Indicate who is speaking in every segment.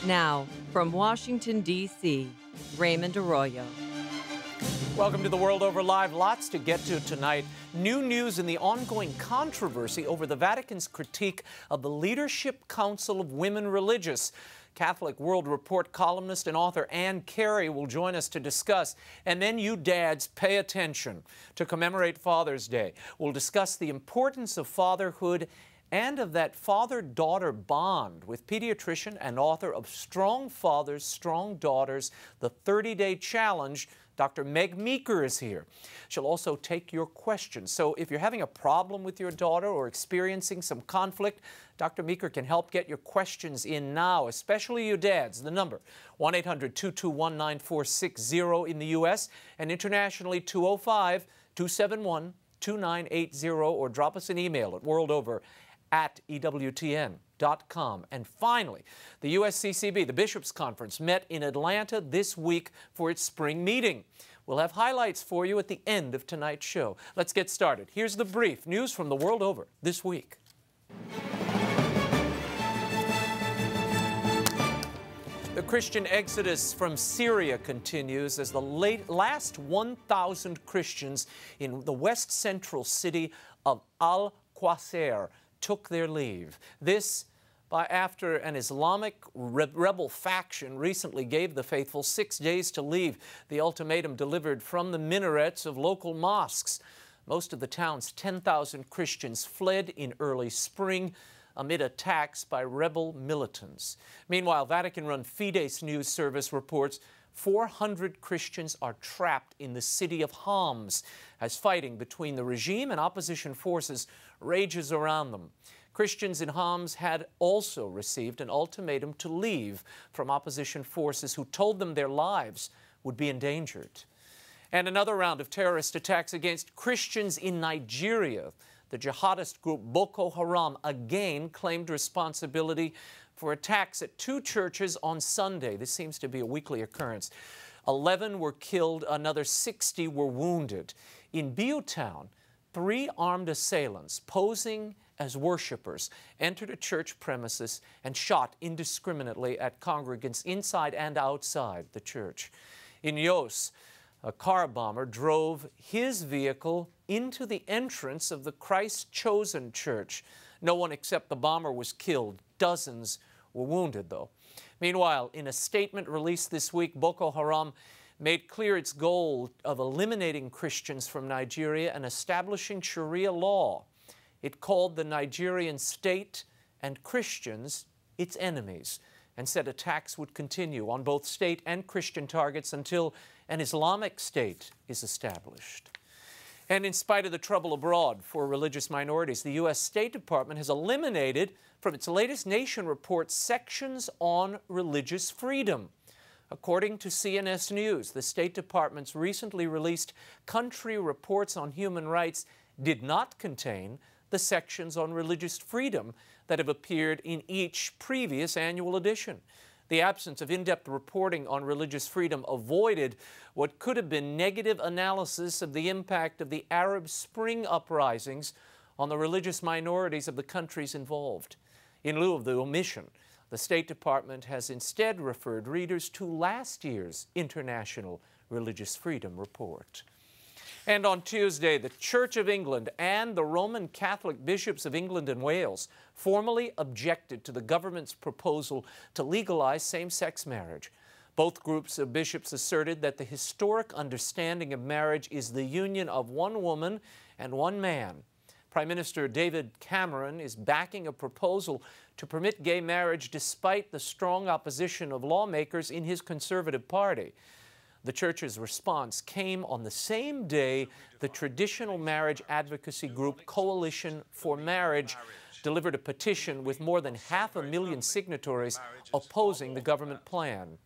Speaker 1: Now, from Washington, D.C., Raymond Arroyo.
Speaker 2: Welcome to the World Over Live. Lots to get to tonight. New news in the ongoing controversy over the Vatican's critique of the Leadership Council of Women Religious. Catholic World Report columnist and author Carey will join us to discuss. And then you dads, pay attention. To commemorate Father's Day, we'll discuss the importance of fatherhood and of that father-daughter bond with pediatrician and author of Strong Fathers, Strong Daughters, the 30-Day Challenge. Dr. MEG MEEKER is here. She'll also take your questions. So if you're having a problem with your daughter or experiencing some conflict, Dr. MEEKER can help get your questions in now, especially you dads. The number, 1-800-221-9460 in the U.S. and internationally 205-271-2980, or drop us an email at worldover@EWTN.com. And finally, the USCCB, the Bishops' Conference, met in Atlanta this week for its spring meeting. We'll have highlights for you at the end of tonight's show. Let's get started. Here's the brief. News from the world over this week. The Christian exodus from Syria continues as the last 1,000 Christians in the west-central city of Al-Qasr took their leave. This after an Islamic rebel faction recently gave the faithful 6 days to leave, the ultimatum delivered from the minarets of local mosques. Most of the town's 10,000 Christians fled in early spring amid attacks by rebel militants. Meanwhile, Vatican-run Fides news service reports 400 Christians are trapped in the city of Homs as fighting between the regime and opposition forces rages around them. Christians in Homs had also received an ultimatum to leave from opposition forces who told them their lives would be endangered. And another round of terrorist attacks against Christians in Nigeria. The jihadist group Boko Haram again claimed responsibility for attacks at 2 churches on Sunday. This seems to be a weekly occurrence. 11 were killed, another 60 were wounded. In Biu Town, 3 armed assailants posing as worshipers entered a church premises and shot indiscriminately at congregants inside and outside the church. In Yos, a car bomber drove his vehicle into the entrance of the Christ Chosen Church. No one except the bomber was killed. Dozens were wounded, though. Meanwhile, in a statement released this week, Boko Haram made clear its goal of eliminating Christians from Nigeria and establishing Sharia law. It called the Nigerian state and Christians its enemies and said attacks would continue on both state and Christian targets until an Islamic state is established. And in spite of the trouble abroad for religious minorities, the U.S. State Department has eliminated from its latest Nation report sections on religious freedom. According to CNS News, the State Department's recently released country reports on human rights did not contain the sections on religious freedom that have appeared in each previous annual edition. The absence of in-depth reporting on religious freedom avoided what could have been negative analysis of the impact of the Arab Spring uprisings on the religious minorities of the countries involved. In lieu of the omission, the State Department has instead referred readers to last year's International Religious Freedom Report. And on Tuesday, the Church of England and the Roman Catholic bishops of England and Wales formally objected to the government's proposal to legalize same-sex marriage. Both groups of bishops asserted that the historic understanding of marriage is the union of one woman and one man. Prime Minister David Cameron is backing a proposal to permit gay marriage despite the strong opposition of lawmakers in his Conservative Party. The Church's response came on the same day the traditional marriage advocacy group Coalition for Marriage delivered a petition with more than 500,000 signatories opposing the government plan.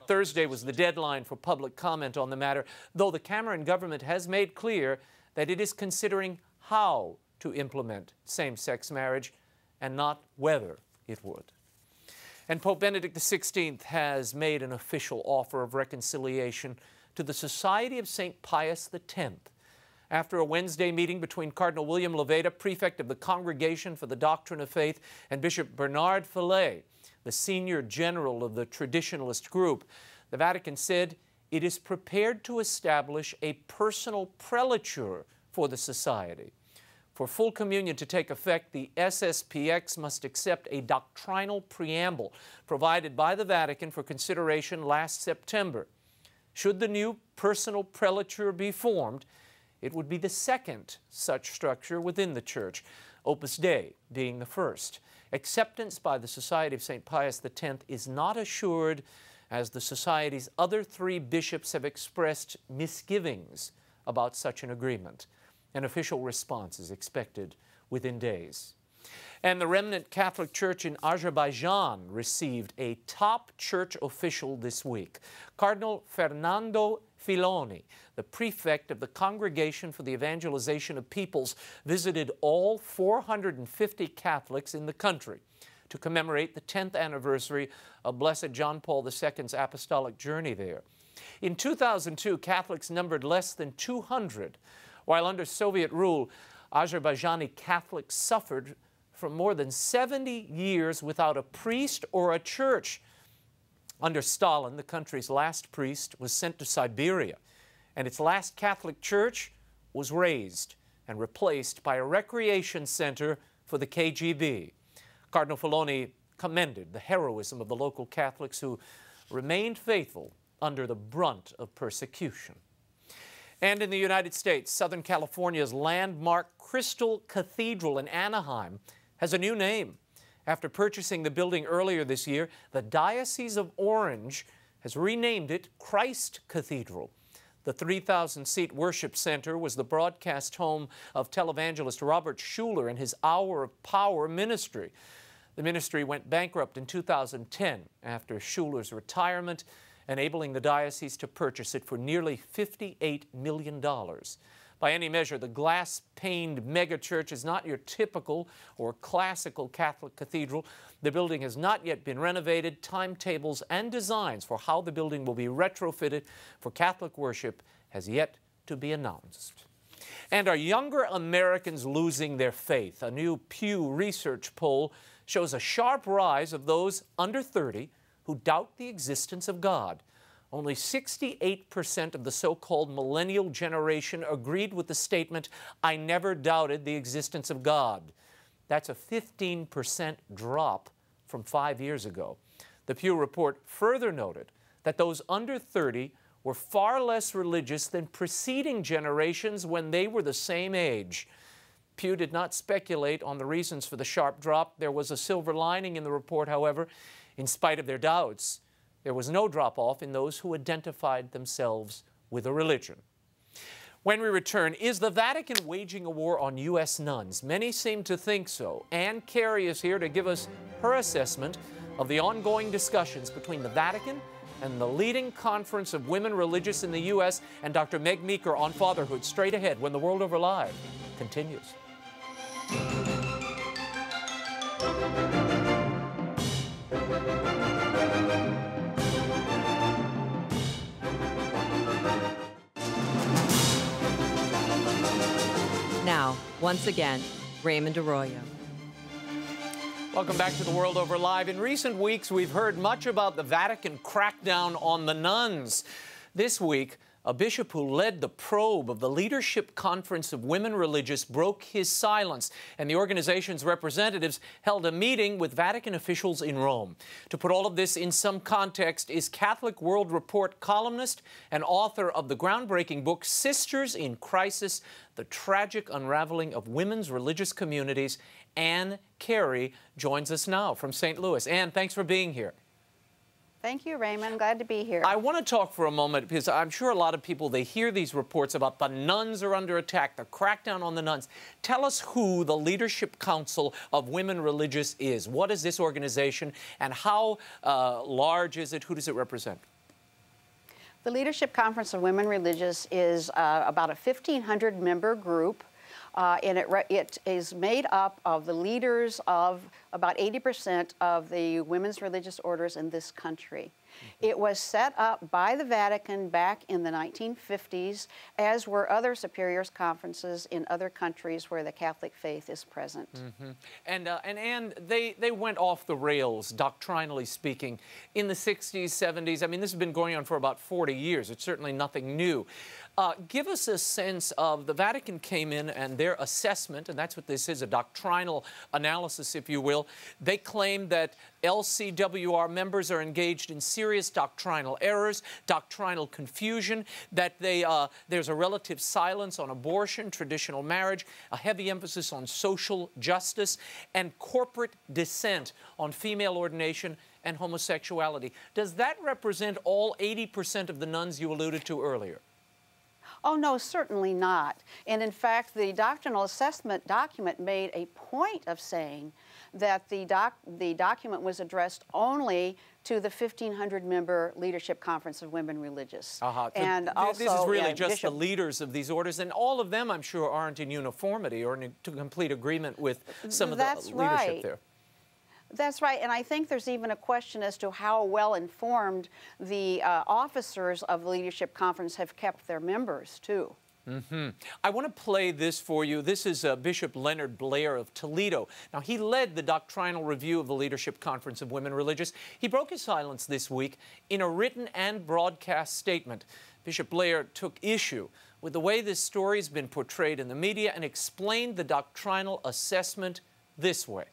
Speaker 2: Thursday was the deadline for public comment on the matter, though the Cameron government has made clear that it is considering how to implement same-sex marriage and not whether it would. And Pope Benedict XVI has made an official offer of reconciliation to the Society of St. Pius X. After a Wednesday meeting between Cardinal William Leveda, prefect of the Congregation for the Doctrine of Faith, and Bishop Bernard Fillet, the senior general of the traditionalist group, the Vatican said it is prepared to establish a personal prelature for the society. For full communion to take effect, the SSPX must accept a doctrinal preamble provided by the Vatican for consideration last September. Should the new personal prelature be formed, it would be the second such structure within the Church, Opus Dei being the first. Acceptance by the Society of St. Pius X is not assured, as the Society's other 3 bishops have expressed misgivings about such an agreement. An official response is expected within days. And the remnant Catholic Church in Azerbaijan received a top church official this week. Cardinal Fernando Filoni, the prefect of the Congregation for the Evangelization of Peoples, visited all 450 Catholics in the country to commemorate the 10th anniversary of Blessed John Paul II's apostolic journey there. In 2002, Catholics numbered less than 200, while under Soviet rule, Azerbaijani Catholics suffered from more than 70 years without a priest or a church. Under Stalin, the country's last priest was sent to Siberia, and its last Catholic church was razed and replaced by a recreation center for the KGB. Cardinal Filoni commended the heroism of the local Catholics who remained faithful under the brunt of persecution. And in the United States, Southern California's landmark Crystal Cathedral in Anaheim has a new name. After purchasing the building earlier this year, the Diocese of Orange has renamed it Christ Cathedral. The 3,000-seat worship center was the broadcast home of televangelist Robert Schuller and his Hour of Power ministry. The ministry went bankrupt in 2010 after Schuller's retirement, enabling the diocese to purchase it for nearly $58 million. By any measure, the glass-paned megachurch is not your typical or classical Catholic cathedral. The building has not yet been renovated. Timetables and designs for how the building will be retrofitted for Catholic worship has yet to be announced. And are younger Americans losing their faith? A new Pew Research poll shows a sharp rise of those under 30 who doubt the existence of God. Only 68% of the so-called millennial generation agreed with the statement, "I never doubted the existence of God." That's a 15% drop from 5 years ago. The Pew report further noted that those under 30 were far less religious than preceding generations when they were the same age. Pew did not speculate on the reasons for the sharp drop. There was a silver lining in the report, however. In spite of their doubts, there was no drop-off in those who identified themselves with a religion. When we return, is the Vatican waging a war on U.S. nuns? Many seem to think so. Ann Carey is here to give us her assessment of the ongoing discussions between the Vatican and the leading conference of women religious in the U.S. and Dr. MEG MEEKER on fatherhood. Straight ahead when The World Over Live continues.
Speaker 1: Now, once again, Raymond Arroyo.
Speaker 2: Welcome back to The World Over Live. In recent weeks, we've heard much about the Vatican crackdown on the nuns. This week, a bishop who led the probe of the Leadership Conference of Women Religious broke his silence, and the organization's representatives held a meeting with Vatican officials in Rome. To put all of this in some context is Catholic World Report columnist and author of the groundbreaking book, Sisters in Crisis, The Tragic Unraveling of Women's Religious Communities. Ann Carey joins us now from St. Louis. Ann, thanks for being here.
Speaker 3: Thank you, Raymond. I'm glad to be here.
Speaker 2: I want to talk for a moment because I'm sure a lot of people, they hear these reports about the nuns are under attack, the crackdown on the nuns. Tell us who the Leadership Council of Women Religious is. What is this organization and how large is it? Who does it represent?
Speaker 3: The Leadership Conference of Women Religious is about a 1,500-member group. and it is made up of the leaders of about 80% of the women's religious orders in this country. It was set up by the Vatican back in the 1950s, as were other superiors conferences in other countries where the Catholic faith is present.
Speaker 2: And they went off the rails, doctrinally speaking, in the 60s, 70s. I mean, this has been going on for about 40 years. It's certainly nothing new. Give us a sense of, the Vatican came in and their assessment, and that's what this is, a doctrinal analysis, if you will. They claim that LCWR members are engaged in serious doctrinal errors, doctrinal confusion, that there's a relative silence on abortion, traditional marriage, a heavy emphasis on social justice, and corporate dissent on female ordination and homosexuality. Does that represent all 80% of the nuns you alluded to earlier?
Speaker 3: Oh, no, certainly not. And in fact, the doctrinal assessment document made a point of saying that the document was addressed only to the 1,500-member Leadership Conference of Women Religious. And also,
Speaker 2: this is really just the leaders of these orders, and all of them, I'm sure, aren't in uniformity or in complete agreement with some of the leadership there.
Speaker 3: That's right, and I think there's even a question as to how well informed the officers of the Leadership Conference have kept their members, too.
Speaker 2: I want to play this for you. This is Bishop Leonard Blair of Toledo. Now, he led the doctrinal review of the Leadership Conference of Women Religious. He broke his silence this week in a written and broadcast statement. Bishop Blair took issue with the way this story has been portrayed in the media and explained the doctrinal assessment this way.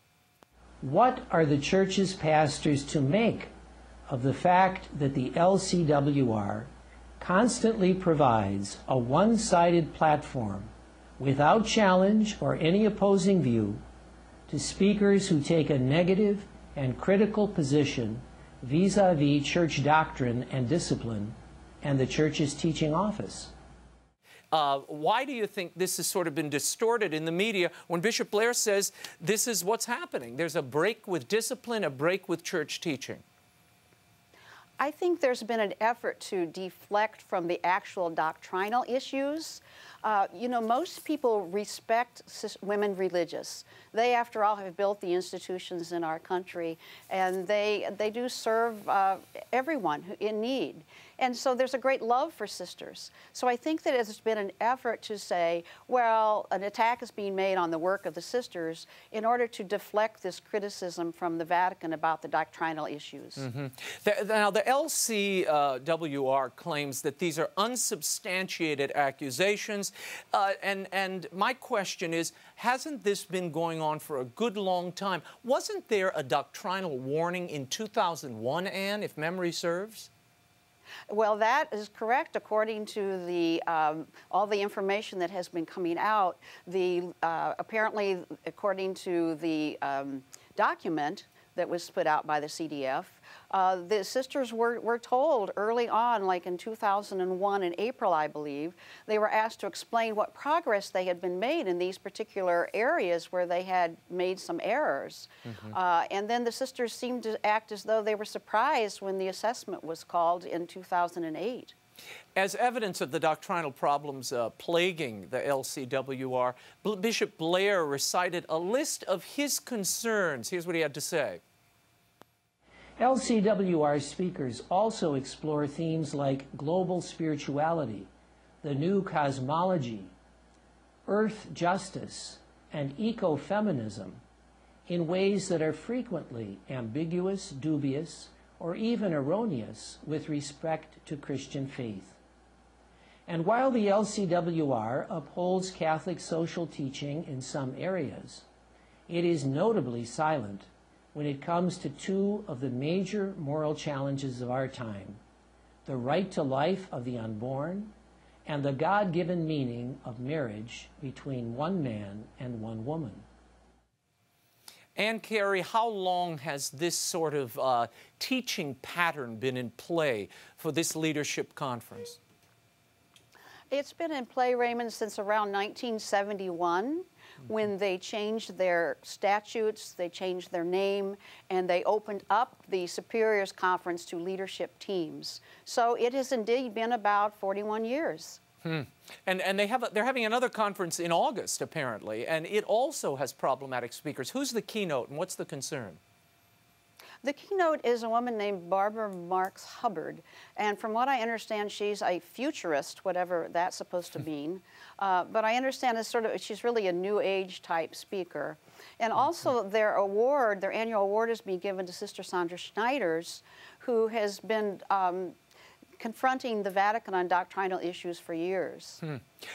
Speaker 4: What are the church's pastors to make of the fact that the LCWR constantly provides a one-sided platform without challenge or any opposing view to speakers who take a negative and critical position vis-a-vis church doctrine and discipline and the church's teaching office?
Speaker 2: Why do you think this has sort of been distorted in the media when Bishop Blair says this is what's happening? There's a break with discipline, a break with church teaching.
Speaker 3: I think there's been an effort to deflect from the actual doctrinal issues. You know, most people respect women religious. They, after all, have built the institutions in our country, and they do serve everyone in need. And so there's a great love for sisters. So I think that it's been an effort to say, well, an attack is being made on the work of the sisters in order to deflect this criticism from the Vatican about the doctrinal issues.
Speaker 2: Now, the LCWR claims that these are unsubstantiated accusations. And my question is, hasn't this been going on for a good long time? Wasn't there a doctrinal warning in 2001, Anne, if memory serves?
Speaker 3: Well, that is correct. According to the all the information that has been coming out, apparently, according to the document that was put out by the CDF, the sisters were told early on, like in 2001 in April, I believe, they were asked to explain what progress they had been made in these particular areas where they had made some errors. And then the sisters seemed to act as though they were surprised when the assessment was called in 2008.
Speaker 2: As evidence of the doctrinal problems plaguing the LCWR, Bishop Blair recited a list of his concerns. Here's what he had to say.
Speaker 4: LCWR speakers also explore themes like global spirituality, the new cosmology, earth justice, and ecofeminism in ways that are frequently ambiguous, dubious, or even erroneous with respect to Christian faith. And while the LCWR upholds Catholic social teaching in some areas, it is notably silent when it comes to two of the major moral challenges of our time, the right to life of the unborn and the God-given meaning of marriage between one man and one woman.
Speaker 2: And Carey, how long has this sort of teaching pattern been in play for this leadership conference?
Speaker 3: It's been in play, Raymond, since around 1971. When they changed their statutes, they changed their name, and they opened up the Superiors Conference to leadership teams. So it has indeed been about 41 years.
Speaker 2: And they're having another conference in August, apparently, and it also has problematic speakers. Who's the keynote, and what's the concern?
Speaker 3: The keynote is a woman named Barbara Marks Hubbard, and from what I understand, she's a futurist, whatever that's supposed to mean. But I understand it's she's really a new age type speaker. And also their annual award is being given to Sister Sandra Schneiders, who has been confronting the Vatican on doctrinal issues for years.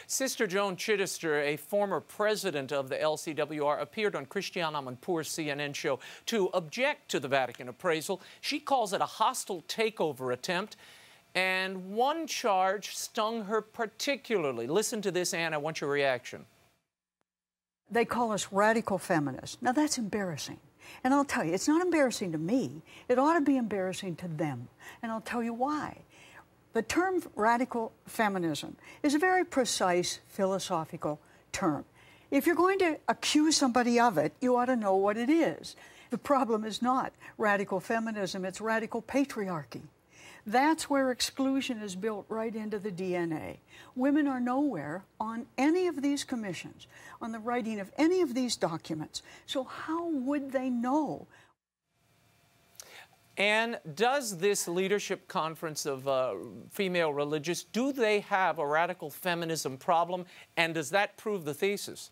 Speaker 2: Sister Joan Chittister, a former president of the LCWR, appeared on Christiane Amanpour's CNN show to object to the Vatican appraisal. She calls it a hostile takeover attempt, and one charge stung her particularly. Listen to this, Anne. I want your reaction.
Speaker 5: They call us radical feminists. Now, that's embarrassing. And I'll tell you, it's not embarrassing to me. It ought to be embarrassing to them. And I'll tell you why. The term radical feminism is a very precise philosophical term. If you're going to accuse somebody of it, you ought to know what it is. The problem is not radical feminism, it's radical patriarchy. That's where exclusion is built right into the DNA. Women are nowhere on any of these commissions, on the writing of any of these documents. So how would they know?
Speaker 2: And does this leadership conference of female religious, do they have a radical feminism problem, and does that prove the thesis?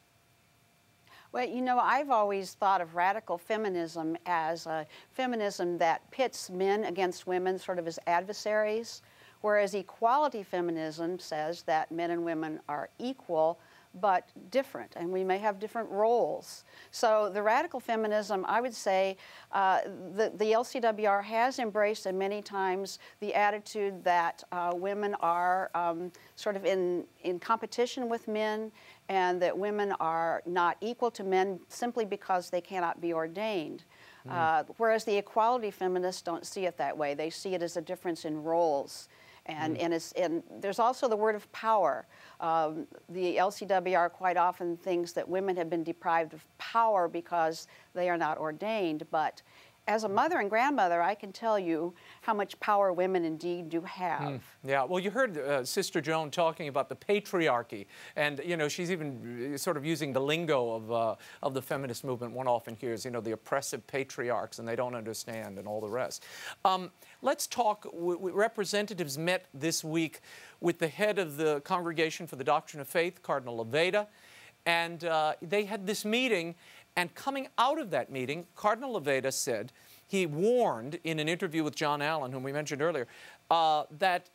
Speaker 3: Well, you know, I've always thought of radical feminism as a feminism that pits men against women sort of as adversaries, whereas equality feminism says that men and women are equal but different, and we may have different roles. So the radical feminism, I would say, the LCWR has embraced and many times the attitude that women are sort of in competition with men, and that women are not equal to men simply because they cannot be ordained. Whereas the equality feminists don't see it that way. They see it as a difference in roles. And there's also the word of power. The LCWR quite often thinks that women have been deprived of power because they are not ordained. But as a mother and grandmother, I can tell you how much power women indeed do have.
Speaker 2: Yeah, well, you heard Sister Joan talking about the patriarchy, and you know, she's even sort of using the lingo of the feminist movement. One often hears, you know, the oppressive patriarchs, and they don't understand, and all the rest. Let's talk. Representatives met this week with the head of the Congregation for the Doctrine of Faith, Cardinal Leveda, and they had this meeting. And coming out of that meeting, Cardinal Leveda said, he warned in an interview with John Allen, whom we mentioned earlier, that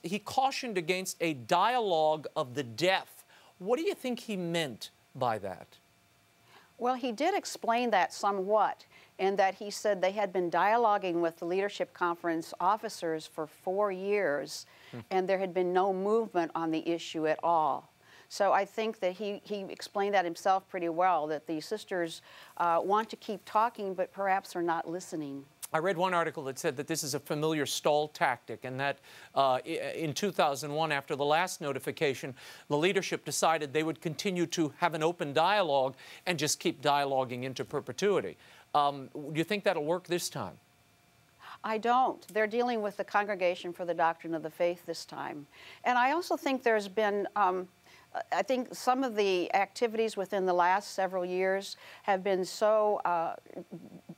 Speaker 2: he cautioned against a dialogue of the deaf. What do you think he meant by that?
Speaker 3: Well, he did explain that somewhat, in that he said they had been dialoguing with the Leadership Conference officers for 4 years, and there had been no movement on the issue at all. So I think that he explained that himself pretty well, that the sisters want to keep talking, but perhaps are not listening.
Speaker 2: I read one article that said that this is a familiar stall tactic, and that in 2001, after the last notification, the leadership decided they would continue to have an open dialogue and just keep dialoguing into perpetuity. Do you think that'll work this time?
Speaker 3: I don't. They're dealing with the Congregation for the Doctrine of the Faith this time. And I also think there's been I think some of the activities within the last several years have been so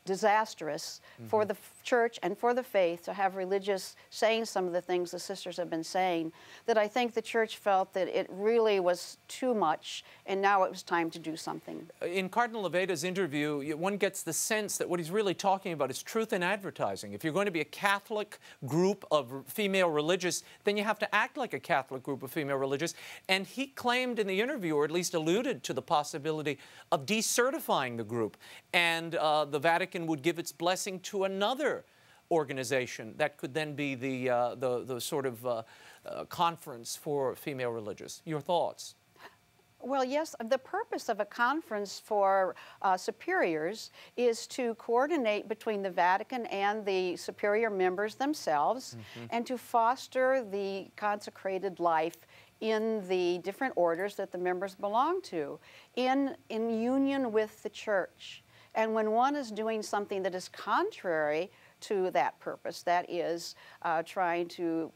Speaker 3: disastrous for the church and for the faith to have religious saying some of the things the sisters have been saying, that I think the church felt that it really was too much, and now it was time to do something. In
Speaker 2: Cardinal Leveda's interview, one gets the sense that what he's really talking about is truth in advertising. If you're going to be a Catholic group of female religious, then you have to act like a Catholic group of female religious. And he claimed in the interview, or at least alluded to the possibility of decertifying the group, and the Vatican would give its blessing to another organization that could then be the sort of conference for female religious. Your thoughts?
Speaker 3: Well, yes, the purpose of a conference for superiors is to coordinate between the Vatican and the superior members themselves, and to foster the consecrated life in the different orders that the members belong to, in union with the church. And when one is doing something that is contrary to that purpose, that is trying to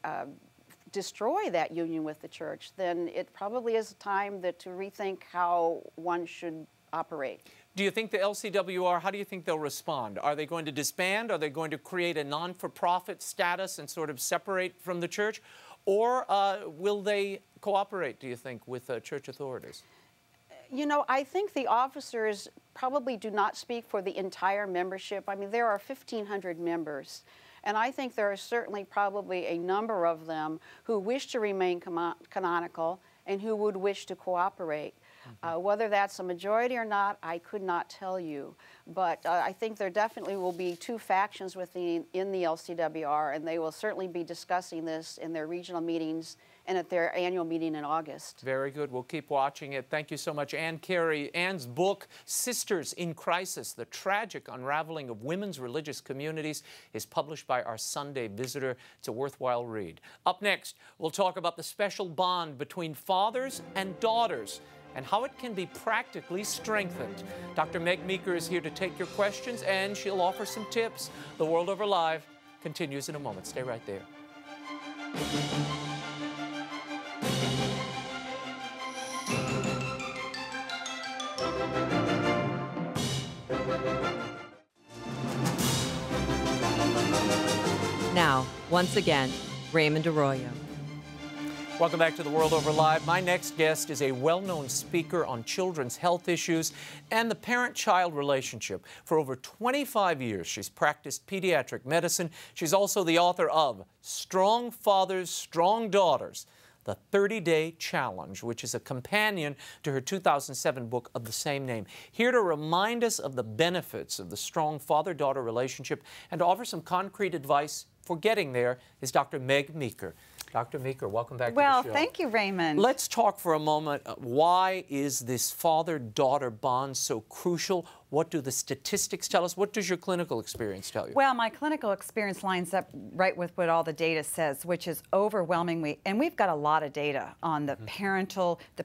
Speaker 3: destroy that union with the church, then it probably is time to rethink how one should operate.
Speaker 2: Do you think the LCWR, how do you think they'll respond? Are they going to disband? Are they going to create a non-for-profit status and sort of separate from the church? Or will they cooperate, do you think, with church authorities?
Speaker 3: You know, I think the officers probably do not speak for the entire membership. I mean, there are 1,500 members. And I think there are certainly probably a number of them who wish to remain canonical and who would wish to cooperate. Whether that's a majority or not, I could not tell you. But I think there definitely will be two factions in the LCWR, and they will certainly be discussing this in their regional meetings and at their annual meeting in August.
Speaker 2: Very good. We'll keep watching it. Thank you so much, Ann Carey. Ann's book, Sisters in Crisis, The Tragic Unraveling of Women's Religious Communities, is published by our Sunday Visitor. It's a worthwhile read. Up next, we'll talk about the special bond between fathers and daughters and how it can be practically strengthened. Dr. Meg Meeker is here to take your questions, and she'll offer some tips. The World Over Live continues in a moment. Stay right there.
Speaker 1: Now, once again, Raymond Arroyo.
Speaker 2: Welcome back to The World Over Live. My next guest is a well-known speaker on children's health issues and the parent-child relationship. For over 25 years, she's practiced pediatric medicine. She's also the author of Strong Fathers, Strong Daughters, The 30-Day Challenge, which is a companion to her 2007 book of the same name. Here to remind us of the benefits of the strong father-daughter relationship and to offer some concrete advice for getting there is Dr. Meg Meeker. Dr. Meeker, welcome back to the show.
Speaker 6: Well, thank you, Raymond.
Speaker 2: Let's talk for a moment. Why is this father-daughter bond so crucial? What do the statistics tell us? What does your clinical experience tell you?
Speaker 6: Well, my clinical experience lines up right with what all the data says, which is overwhelmingly, and we've got a lot of data on the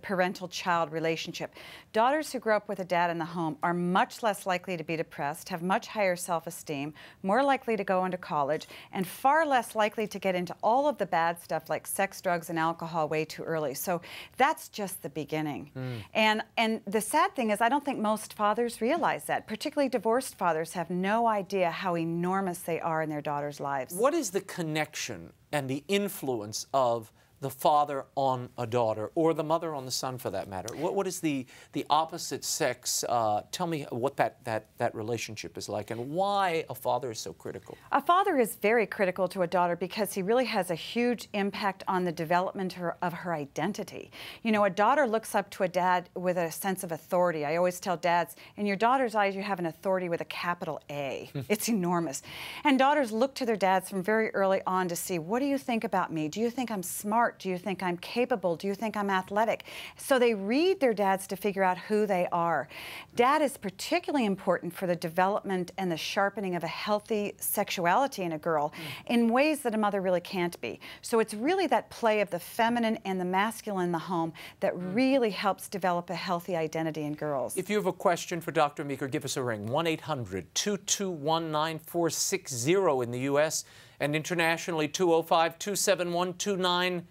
Speaker 6: parental-child relationship. Daughters who grow up with a dad in the home are much less likely to be depressed, have much higher self-esteem, more likely to go into college, and far less likely to get into all of the bad stuff like sex, drugs, and alcohol way too early. So that's just the beginning. And the sad thing is I don't think most fathers realize that. Particularly divorced fathers have no idea how enormous they are in their daughters' lives.
Speaker 2: What is the connection and the influence of the father on a daughter, or the mother on the son for that matter? What is the opposite sex? Tell me what that relationship is like and why a father is so critical.
Speaker 6: A father is very critical to a daughter because he really has a huge impact on the development of her identity. You know, a daughter looks up to a dad with a sense of authority. I always tell dads, in your daughter's eyes, you have an authority with a capital A. It's enormous. And daughters look to their dads from very early on to see, what do you think about me? Do you think I'm smart? Do you think I'm capable? Do you think I'm athletic? So they read their dads to figure out who they are. Dad is particularly important for the development and the sharpening of a healthy sexuality in a girl in ways that a mother really can't be. So it's really that play of the feminine and the masculine in the home that really helps develop a healthy identity in girls.
Speaker 2: If you have a question for Dr. Meeker, give us a ring, 1-800-221-9460 in the U.S. and internationally 205-271-2980,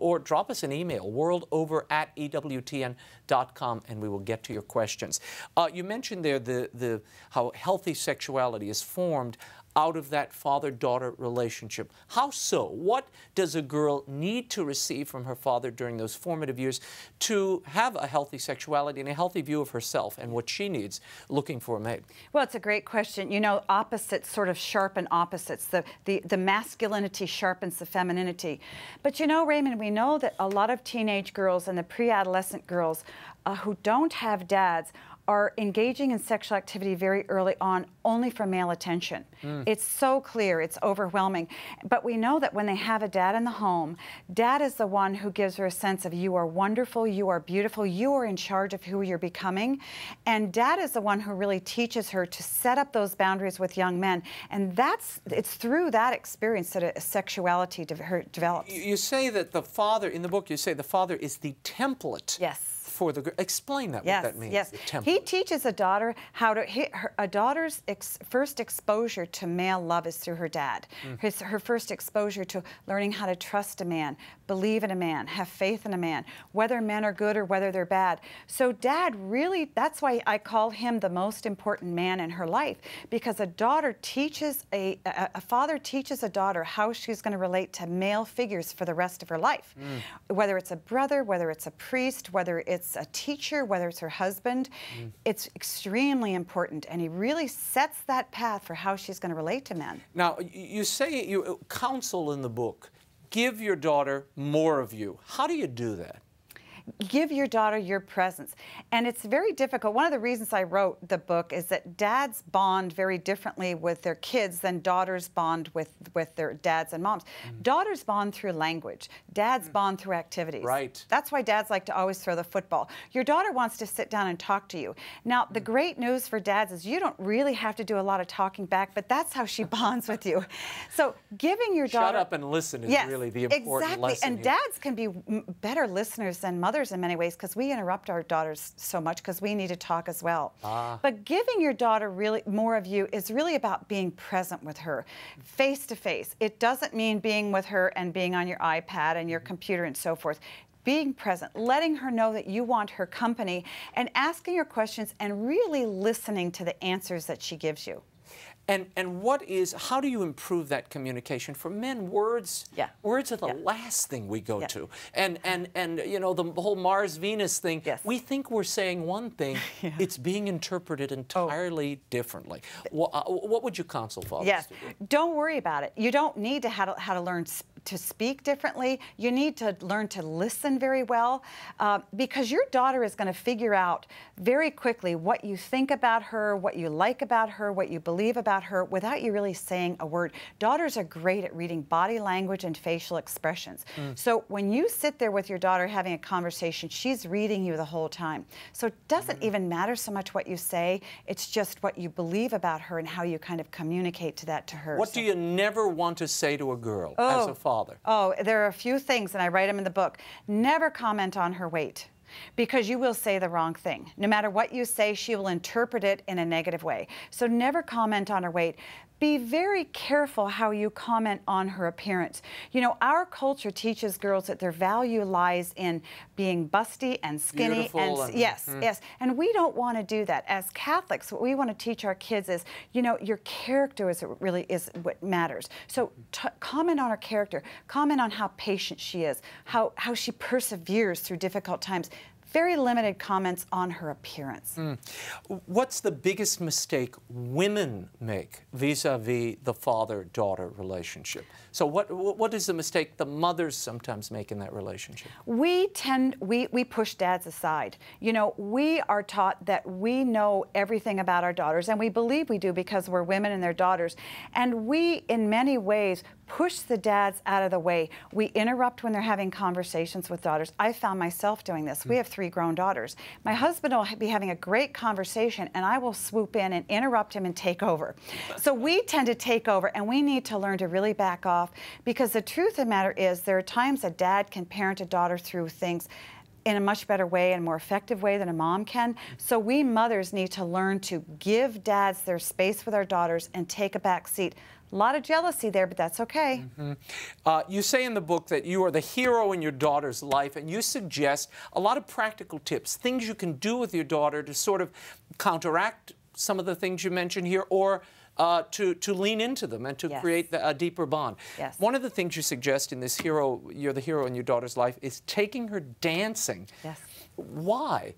Speaker 2: or drop us an email, worldover@ewtn.com, and we will get to your questions. You mentioned there how healthy sexuality is formed out of that father-daughter relationship. How so? What does a girl need to receive from her father during those formative years to have a healthy sexuality and a healthy view of herself and what she needs looking for a mate?
Speaker 6: Well, it's a great question. You know, opposites sort of sharpen opposites. The masculinity sharpens the femininity. But you know, Raymond, we know that a lot of teenage girls and the pre-adolescent girls who don't have dads are engaging in sexual activity very early on only for male attention. It's so clear, it's overwhelming. But we know that when they have a dad in the home, dad is the one who gives her a sense of you are wonderful, you are beautiful, you are in charge of who you're becoming. And dad is the one who really teaches her to set up those boundaries with young men. And it's through that experience that a sexuality develops.
Speaker 2: You say that the father, in the book you say the father is the template.
Speaker 6: Yes.
Speaker 2: for the girl. Explain that, what that means.
Speaker 6: Yes, he teaches a daughter how to, a daughter's first exposure to male love is through her dad. Her first exposure to learning how to trust a man, believe in a man, have faith in a man, whether men are good or whether they're bad. So dad really, that's why I call him the most important man in her life, because a daughter teaches, a father teaches a daughter how she's going to relate to male figures for the rest of her life. Whether it's a brother, whether it's a priest, whether it's a teacher, whether it's her husband, it's extremely important, and he really sets that path for how she's going to relate to men.
Speaker 2: Now, you say, you counsel in the book, give your daughter more of you. How do you do that?
Speaker 6: Give your daughter your presence. And it's very difficult. One of the reasons I wrote the book is that dads bond very differently with their kids than daughters bond with their dads and moms. Daughters bond through language. Dads bond through activities.
Speaker 2: Right.
Speaker 6: That's why dads like to always throw the football. Your daughter wants to sit down and talk to you. Now, the great news for dads is you don't really have to do a lot of talking back, but that's how she bonds with you. So giving your daughter...
Speaker 2: Shut up and listen is really the important lesson.
Speaker 6: And dads can be better listeners than mothers in many ways, because we interrupt our daughters so much because we need to talk as well. But giving your daughter really more of you is really about being present with her, face to face. It doesn't mean being with her and being on your iPad and your computer and so forth. Being present, letting her know that you want her company, and asking her questions and really listening to the answers that she gives you.
Speaker 2: And how do you improve that communication? For men, words are the last thing we go to. And you know, the whole Mars-Venus thing, we think we're saying one thing, it's being interpreted entirely differently. What would you counsel fathers to do?
Speaker 6: Don't worry about it. You don't need to how to learn to speak differently. You need to learn to listen very well, because your daughter is going to figure out very quickly what you think about her, what you like about her, what you believe about her, without you really saying a word. Daughters are great at reading body language and facial expressions. So when you sit there with your daughter having a conversation, she's reading you the whole time. So it doesn't even matter so much what you say, it's just what you believe about her and how you kind of communicate to her.
Speaker 2: What do you never want to say to a girl as a father?
Speaker 6: There are a few things, and I write them in the book. Never comment on her weight, because you will say the wrong thing. No matter what you say, she will interpret it in a negative way. So never comment on her weight. Be very careful how you comment on her appearance. You know, our culture teaches girls that their value lies in being busty and skinny.
Speaker 2: Beautiful
Speaker 6: and yes. And we don't want to do that. As Catholics, what we want to teach our kids is, you know, your character is what matters. So comment on her character. Comment on how patient she is, how she perseveres through difficult times. Very limited comments on her appearance.
Speaker 2: What's the biggest mistake women make vis-a-vis the father-daughter relationship? So what is the mistake the mothers sometimes make in that relationship?
Speaker 6: We push dads aside. You know, we are taught that we know everything about our daughters, and we believe we do because we're women and their daughters. And we, in many ways, push the dads out of the way. We interrupt when they're having conversations with daughters. I found myself doing this. We have 3 grown daughters. My husband will be having a great conversation, and I will swoop in and interrupt him and take over. So we tend to take over, and we need to learn to really back off, because the truth of the matter is there are times a dad can parent a daughter through things in a much better way and more effective way than a mom can. So we mothers need to learn to give dads their space with our daughters and take a back seat. A lot of jealousy there, but that's okay.
Speaker 2: You say in the book that you are the hero in your daughter's life, and you suggest a lot of practical tips, things you can do with your daughter to sort of counteract some of the things you mentioned here, or to lean into them and to create a deeper bond. One of the things you suggest in this you're the hero in your daughter's life, is taking her dancing. Why?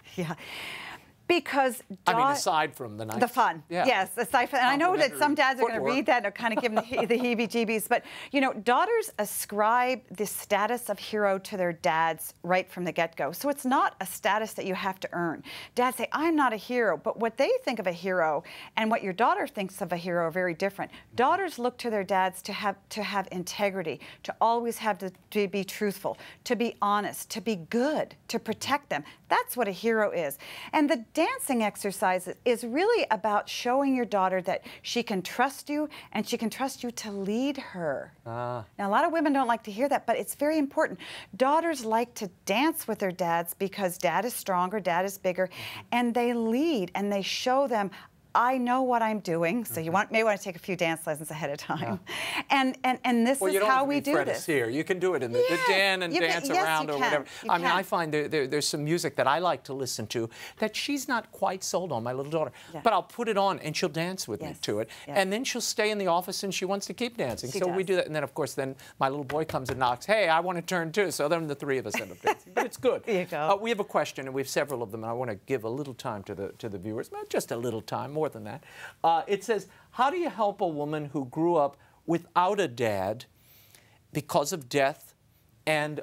Speaker 6: Because
Speaker 2: I mean, aside from the
Speaker 6: fun, aside from, and I know that some dads are going to read that and kind of give them the heebie-jeebies, but you know, daughters ascribe the status of hero to their dads right from the get-go. So it's not a status that you have to earn. Dads say, "I'm not a hero," but what they think of a hero and what your daughter thinks of a hero are very different. Daughters look to their dads to have integrity, to always have to be truthful, to be honest, to be good, to protect them. That's what a hero is, and the dancing exercise is really about showing your daughter that she can trust you and she can trust you to lead her. Now, a lot of women don't like to hear that, but it's very important. Daughters like to dance with their dads because dad is stronger, dad is bigger, and they lead and they show them, I know what I'm doing, so you may want to take a few dance lessons ahead of time. And this is how we do this.
Speaker 2: Here. You can do it in the den and dance around or whatever. I mean, I find there's some music that I like to listen to that she's not quite sold on, my little daughter. But I'll put it on and she'll dance with me to it. And then she'll stay in the office and she wants to keep dancing. So we do that. And then, of course, then my little boy comes and knocks, hey, I want to turn too. So then the three of us end up dancing. But it's good.
Speaker 6: There you go.
Speaker 2: We have a question, and we have several of them, and I want to give a little time to the viewers. Not just a little time, more than that. It says, how do you help a woman who grew up without a dad because of death and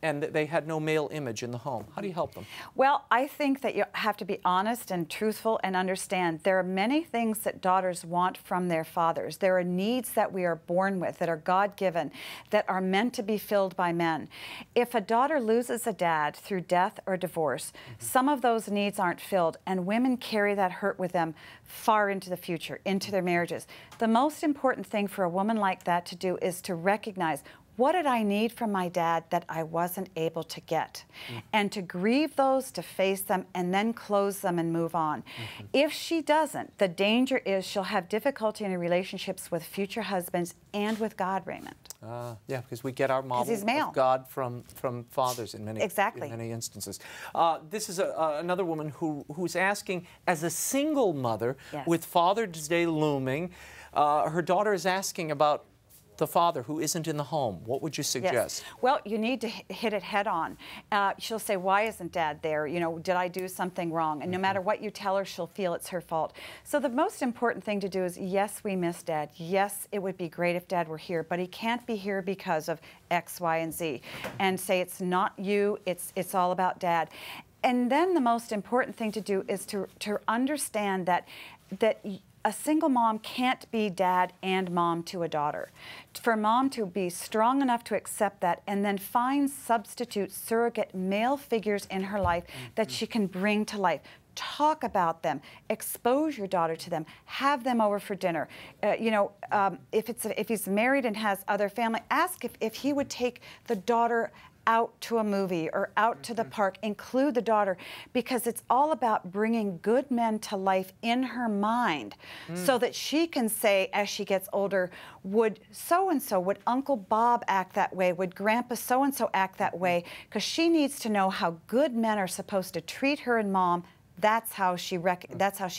Speaker 2: they had no male image in the home? How do you help them?
Speaker 6: Well, I think that you have to be honest and truthful and understand there are many things that daughters want from their fathers. There are needs that we are born with that are God-given, that are meant to be filled by men. If a daughter loses a dad through death or divorce, some of those needs aren't filled, and women carry that hurt with them far into the future, into their marriages. The most important thing for a woman like that to do is to recognize, what did I need from my dad that I wasn't able to get? And to grieve those, to face them, and then close them and move on. If she doesn't, the danger is she'll have difficulty in her relationships with future husbands and with God, Raymond.
Speaker 2: Yeah, because we get our model of God from fathers in many, in many instances. This is another woman who's asking, as a single mother with Father's Day looming, her daughter is asking about the father who isn't in the home. What would you suggest?
Speaker 6: Yes. Well, you need to hit it head on. She'll say, why isn't dad there? You know, did I do something wrong? And no matter what you tell her, she'll feel it's her fault. So the most important thing to do is, yes, we miss dad. Yes, it would be great if dad were here, but he can't be here because of X, Y, and Z. And say, it's not you, it's all about dad. And then the most important thing to do is to understand that a single mom can't be dad and mom to a daughter. For mom to be strong enough to accept that and then find substitute surrogate male figures in her life that she can bring to life. Talk about them, expose your daughter to them, have them over for dinner. You know, if he's married and has other family, ask if he would take the daughter out to a movie or out to the park, include the daughter, because it's all about bringing good men to life in her mind so that she can say, as she gets older, would so-and-so, would Uncle Bob act that way, would Grandpa so-and-so act that way, because she needs to know how good men are supposed to treat her and mom. That's how she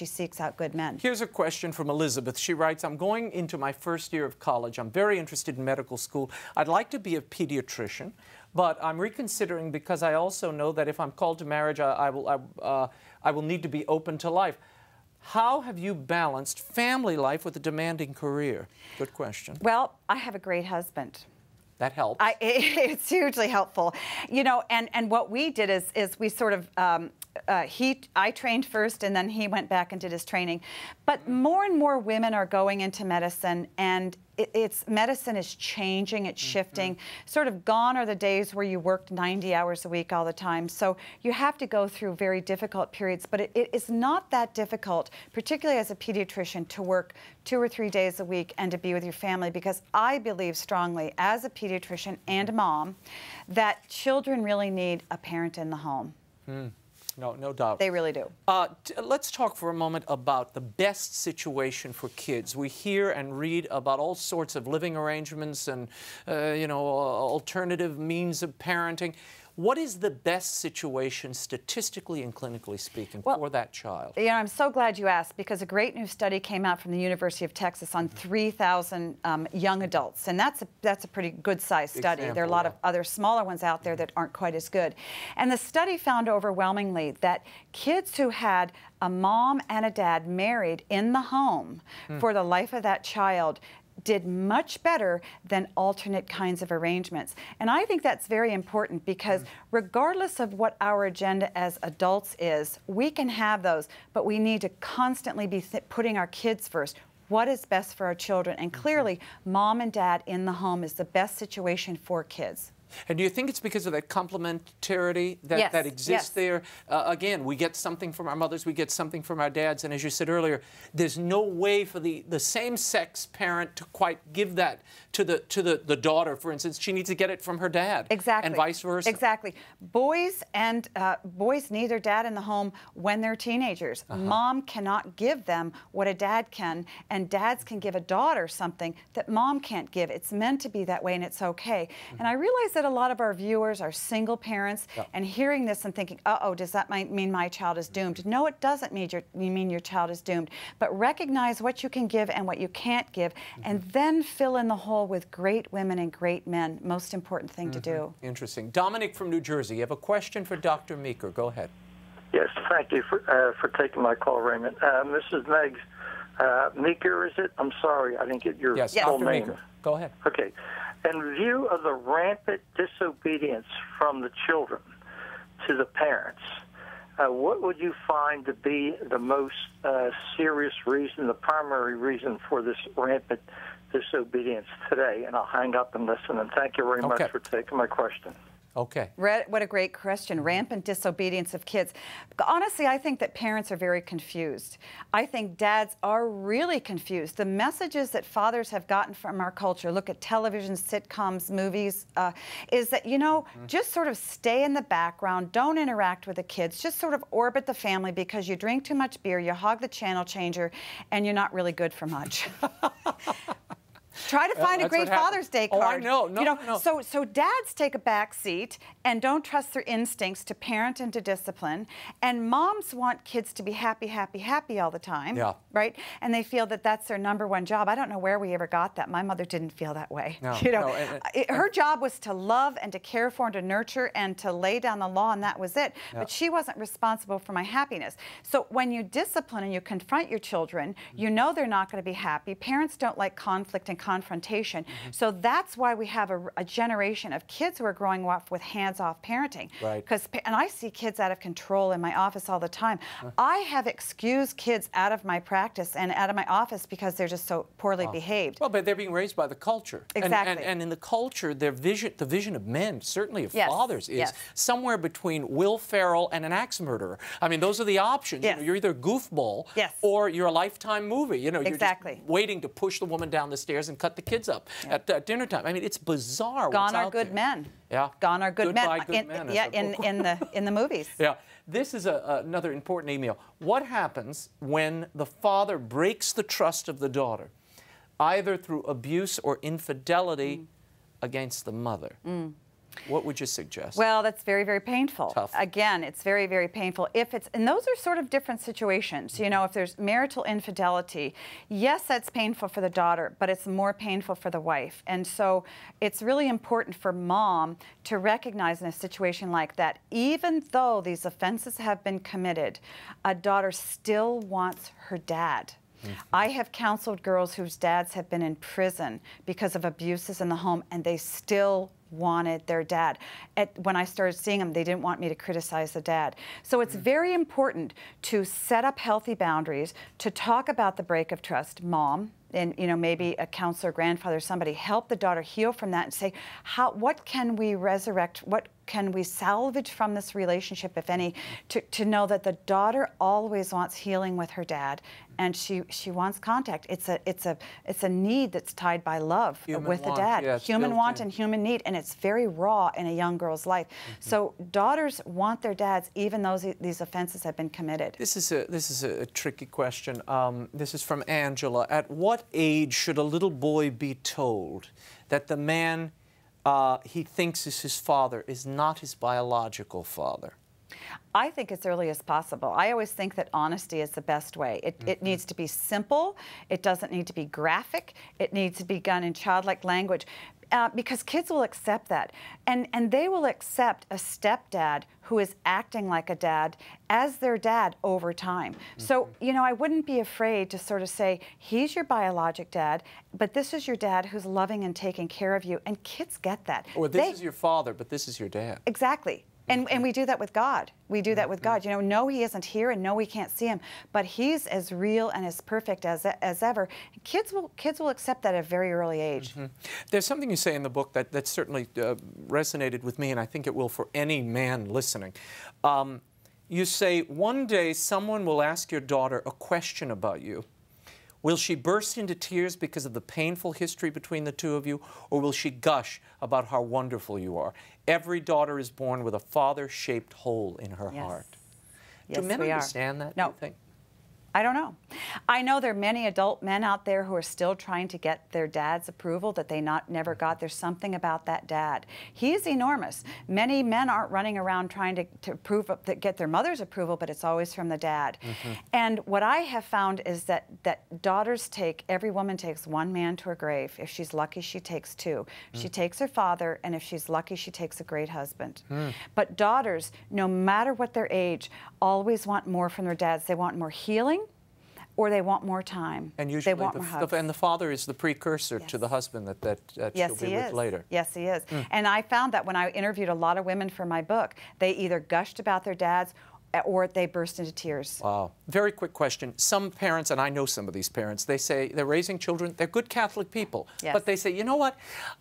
Speaker 6: seeks out good men.
Speaker 2: Here's a question from Elizabeth. She writes, I'm going into my first year of college. I'm very interested in medical school. I'd like to be a pediatrician, but I'm reconsidering because I also know that if I'm called to marriage, I will need to be open to life. How have you balanced family life with a demanding career? Good question.
Speaker 6: Well, I have a great husband.
Speaker 2: That helps.
Speaker 6: It's hugely helpful. You know, and what we did is we sort of, I trained first and then he went back and did his training. But more and more women are going into medicine, and medicine is changing, it's shifting. Sort of gone are the days where you worked 90 hours a week all the time. So you have to go through very difficult periods, but it is not that difficult, particularly as a pediatrician, to work 2 or 3 days a week and to be with your family, because I believe strongly, as a pediatrician and a mom, that children really need a parent in the home.
Speaker 2: No doubt.
Speaker 6: They really do.
Speaker 2: Let's talk for a moment about the best situation for kids. We hear and read about all sorts of living arrangements and, you know, alternative means of parenting. What is the best situation, statistically and clinically speaking, for that child?
Speaker 6: You know, I'm so glad you asked, because a great new study came out from the University of Texas on 3,000 young adults, and that's a pretty good-sized study. There are a lot of other smaller ones out there that aren't quite as good. And the study found overwhelmingly that kids who had a mom and a dad married in the home for the life of that child did much better than alternate kinds of arrangements. And I think that's very important, because regardless of what our agenda as adults is, we can have those, but we need to constantly be putting our kids first. What is best for our children? And clearly, mom and dad in the home is the best situation for kids.
Speaker 2: And do you think it's because of that complementarity that, that exists there? Again, we get something from our mothers, we get something from our dads, and as you said earlier, there's no way for the same-sex parent to quite give that to the daughter, for instance. She needs to get it from her dad.
Speaker 6: Exactly.
Speaker 2: And vice versa.
Speaker 6: Exactly. Boys need their dad in the home when they're teenagers. Mom cannot give them what a dad can, and dads can give a daughter something that mom can't give. It's meant to be that way, and it's okay. And I realize that a lot of our viewers are single parents, and hearing this and thinking, uh-oh, does that mean my child is doomed? No, it doesn't mean your child is doomed. But recognize what you can give and what you can't give, and then fill in the hole with great women and great men. Most important thing to do.
Speaker 2: Interesting. Dominic from New Jersey, you have a question for Dr. Meeker. Go ahead.
Speaker 7: Yes, thank you for taking my call, Raymond. This is Meg Meeker, is it? I'm sorry, I didn't get your full
Speaker 2: Dr.
Speaker 7: name.
Speaker 2: Meeker. Go ahead.
Speaker 7: Okay. In view of the rampant disobedience from the children to the parents, what would you find to be the most serious reason, the primary reason for this rampant disobedience today? And I'll hang up and listen. And thank you very much for taking my question.
Speaker 2: Okay.
Speaker 6: What a great question. Rampant disobedience of kids. Honestly, I think that parents are very confused. I think dads are really confused. The messages that fathers have gotten from our culture, look at television, sitcoms, movies, is that, you know, just sort of stay in the background, don't interact with the kids, just sort of orbit the family because you drink too much beer, you hog the channel changer, and you're not really good for much. Try to find a great Father's Day card.
Speaker 2: Oh, I know. No,
Speaker 6: you know,
Speaker 2: no.
Speaker 6: So dads take a back seat and don't trust their instincts to parent and to discipline. And moms want kids to be happy, happy, happy all the time. Yeah. Right? And they feel that that's their #1 job. I don't know where we ever got that. My mother didn't feel that way.
Speaker 2: No,
Speaker 6: you know,
Speaker 2: no,
Speaker 6: her job was to love and to care for and to nurture and to lay down the law, and that was it. Yeah. But she wasn't responsible for my happiness. So when you discipline and you confront your children, you know they're not going to be happy. Parents don't like conflict and confrontation. So that's why we have a generation of kids who are growing up with hands-off parenting.
Speaker 2: Right.
Speaker 6: And I see kids out of control in my office all the time. I have excused kids out of my practice and out of my office because they're just so poorly behaved.
Speaker 2: Well, but they're being raised by the culture.
Speaker 6: Exactly.
Speaker 2: And in the culture, their vision, the vision of men, certainly of fathers, is somewhere between Will Ferrell and an axe murderer. I mean, those are the options. You know, you're either a goofball or you're a Lifetime movie. You know, you're just waiting to push the woman down the stairs and cut the kids up at dinner time. I mean, it's bizarre.
Speaker 6: Gone are good men. Yeah. Gone are good men. In the movies.
Speaker 2: Yeah. This is another important email. What happens when the father breaks the trust of the daughter, either through abuse or infidelity against the mother? What would you suggest?
Speaker 6: Well, that's very, very painful.
Speaker 2: Tough.
Speaker 6: Again, it's very, very painful. And those are sort of different situations. You know, if there's marital infidelity, yes, that's painful for the daughter, but it's more painful for the wife. And so it's really important for mom to recognize in a situation like that, even though these offenses have been committed, a daughter still wants her dad. I have counseled girls whose dads have been in prison because of abuses in the home, and they still wanted their dad. When I started seeing them, they didn't want me to criticize the dad. So it's very important to set up healthy boundaries, to talk about the break of trust. Mom, and you know, maybe a counselor, grandfather, somebody, help the daughter heal from that and say, what can we resurrect, what can we salvage from this relationship, if any, to know that the daughter always wants healing with her dad, and she wants contact. It's a need that's tied by love with the dad. Human want and human need, and it's very raw in a young girl's life. So daughters want their dads, even though these offenses have been committed.
Speaker 2: This is a tricky question. This is from Angela. At what age should a little boy be told that the man he thinks is his father is not his biological father?
Speaker 6: I think as early as possible. I always think that honesty is the best way. It needs to be simple. It doesn't need to be graphic. It needs to be done in childlike language. Because kids will accept that. And they will accept a stepdad who is acting like a dad as their dad over time. So, you know, I wouldn't be afraid to sort of say, he's your biologic dad, but this is your dad who's loving and taking care of you. And kids get that.
Speaker 2: Or this is your father, but this is your dad.
Speaker 6: Exactly. And we do that with God. We do that with God. You know, no, he isn't here, and no, we can't see him, but he's as real and as perfect as ever. Kids will accept that at a very early age.
Speaker 2: There's something you say in the book that certainly resonated with me, and I think it will for any man listening. You say, one day someone will ask your daughter a question about you. Will she burst into tears because of the painful history between the two of you, or will she gush about how wonderful you are? Every daughter is born with a father-shaped hole in her heart.
Speaker 6: Yes,
Speaker 2: Do men understand that, do you think?
Speaker 6: I don't know. I know there are many adult men out there who are still trying to get their dad's approval that they never got. There's something about that dad. He's enormous. Many men aren't running around trying to get their mother's approval, but it's always from the dad. And what I have found is that daughters every woman takes one man to her grave. If she's lucky, she takes two. She takes her father, and if she's lucky, she takes a great husband. But daughters, no matter what their age, always want more from their dads. They want more healing, or they want more time.
Speaker 2: And usually
Speaker 6: they want more hugs.
Speaker 2: And the father is the precursor to the husband that she'll be with later.
Speaker 6: Yes, he is. And I found that when I interviewed a lot of women for my book, they either gushed about their dads or they burst into tears.
Speaker 2: Wow. Very quick question. Some parents, and I know some of these parents, they say they're raising children, they're good Catholic people, but they say, you know what,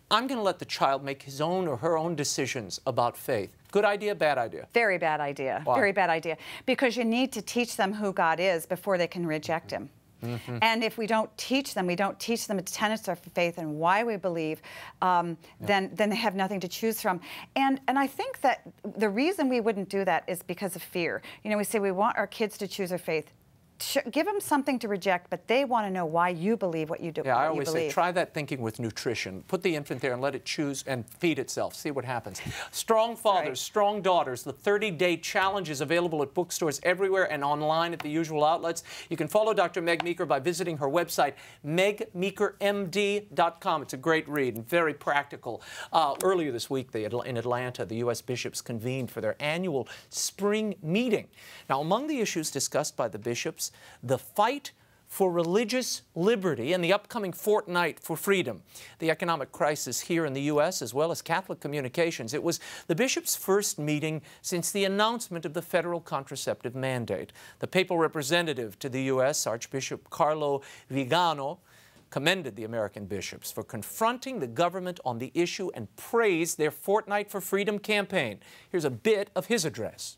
Speaker 2: I'm going to let the child make his own or her own decisions about faith. Good idea, bad idea?
Speaker 6: Very bad idea.
Speaker 2: Why?
Speaker 6: Very bad idea. Because you need to teach them who God is before they can reject him. And if we don't teach them the tenets of faith and why we believe, then they have nothing to choose from. And I think that the reason we wouldn't do that is because of fear. You know, we say we want our kids to choose their faith. Give them something to reject, but they want to know why you believe what you do.
Speaker 2: Yeah, I always say, try that thinking with nutrition. Put the infant there and let it choose and feed itself. See what happens. Strong fathers, strong daughters. The 30-day challenge is available at bookstores everywhere and online at the usual outlets. You can follow Dr. Meg Meeker by visiting her website, megmeekermd.com. It's a great read and very practical. Earlier this week, in Atlanta, the U.S. bishops convened for their annual spring meeting. Now, among the issues discussed by the bishops, the fight for religious liberty and the upcoming fortnight for freedom, the economic crisis here in the U.S., as well as Catholic communications. It was the bishops' first meeting since the announcement of the federal contraceptive mandate. The papal representative to the U.S., Archbishop Carlo Vigano, commended the American bishops for confronting the government on the issue and praised their Fortnight for Freedom campaign. Here's a bit of his address.